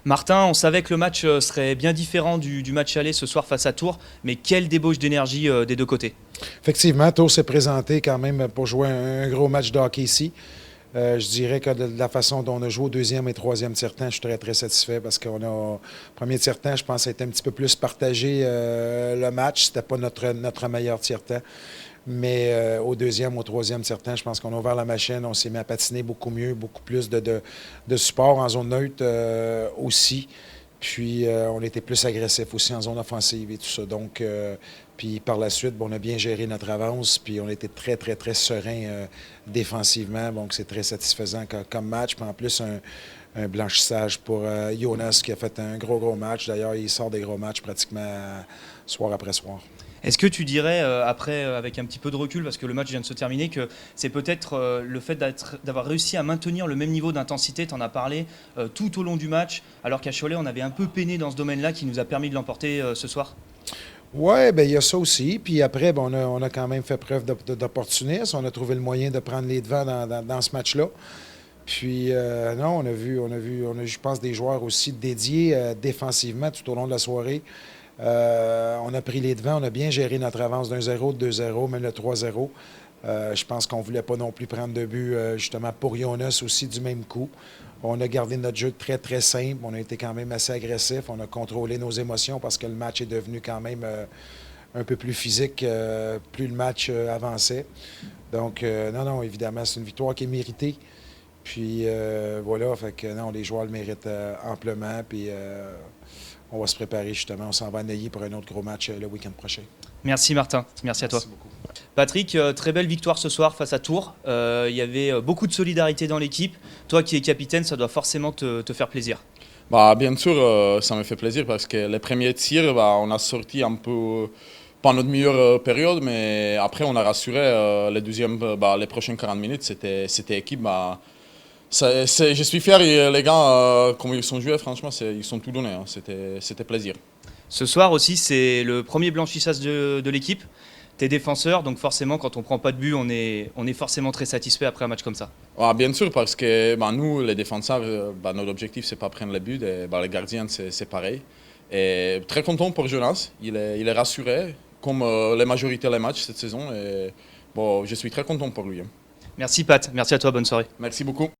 Martin, on savait que le match serait bien différent du match aller ce soir face à Tours, mais quelle débauche d'énergie des deux côtés. Effectivement, Tours s'est présenté quand même pour jouer un gros match de hockey ici. Je dirais que de la façon dont on a joué au deuxième et troisième tiers-temps, je suis très, très satisfait parce qu'on a, premier tiers-temps, je pense, a été un petit peu plus partagé le match. C'était pas notre meilleur tiers-temps. Mais au deuxième, au troisième tiers-temps, je pense qu'on a ouvert la machine, on s'est mis à patiner beaucoup mieux, beaucoup plus de support en zone neutre aussi. Puis on était plus agressif aussi en zone offensive et tout ça. Donc, puis par la suite, bon, on a bien géré notre avance, puis on était très, très, très serein défensivement. Donc, c'est très satisfaisant comme match. Puis en plus, un blanchissage pour Jonas qui a fait un gros, gros match. D'ailleurs, il sort des gros matchs pratiquement soir après soir. Est-ce que tu dirais, après, avec un petit peu de recul, parce que le match vient de se terminer, que c'est peut-être le fait d'avoir réussi à maintenir le même niveau d'intensité, tu en as parlé, tout au long du match, alors qu'à Cholet, on avait un peu peiné dans ce domaine-là, qui nous a permis de l'emporter ce soir? Oui, bien, il y a ça aussi. Puis après, ben, on a quand même fait preuve d'opportunisme. On a trouvé le moyen de prendre les devants dans ce match-là. Puis, non, on a, je pense, des joueurs aussi dédiés défensivement tout au long de la soirée. On a pris les devants, on a bien géré notre avance d'un 0, de 2-0, même le 3-0. Je pense qu'on ne voulait pas non plus prendre de but, justement, pour Jonas aussi du même coup. On a gardé notre jeu très, très simple. On a été quand même assez agressif. On a contrôlé nos émotions parce que le match est devenu quand même un peu plus physique plus le match avançait. Donc, non, non, évidemment, c'est une victoire qui est méritée. Puis voilà, fait que non, les joueurs le méritent amplement. Puis on va se préparer justement. On s'en va à Neuilly pour un autre gros match le week-end prochain. Merci Martin, merci à toi. Merci beaucoup. Patrick, très belle victoire ce soir face à Tours. Il y avait beaucoup de solidarité dans l'équipe. Toi qui es capitaine, ça doit forcément te faire plaisir. Bah, bien sûr, ça me fait plaisir parce que les premiers tirs, bah, on a sorti un peu, pas notre meilleure période, mais après on a rassuré les deuxièmes, bah, les prochaines 40 minutes, c'était équipe. Bah, je suis fier, et les gars, comment ils sont joués, franchement, ils sont tout donnés, hein. C'était plaisir. Ce soir aussi, c'est le premier blanchissage de l'équipe. T'es défenseur, donc forcément, quand on prend pas de but, on est forcément très satisfait après un match comme ça. Ah, bien sûr, parce que bah, nous, les défenseurs, bah, notre objectif, c'est pas prendre les buts. Et, bah, les gardiens, c'est pareil. Et très content pour Jonas. Il est rassuré, comme la majorité des matchs cette saison. Et, bon, je suis très content pour lui, hein. Merci Pat, merci à toi, bonne soirée. Merci beaucoup.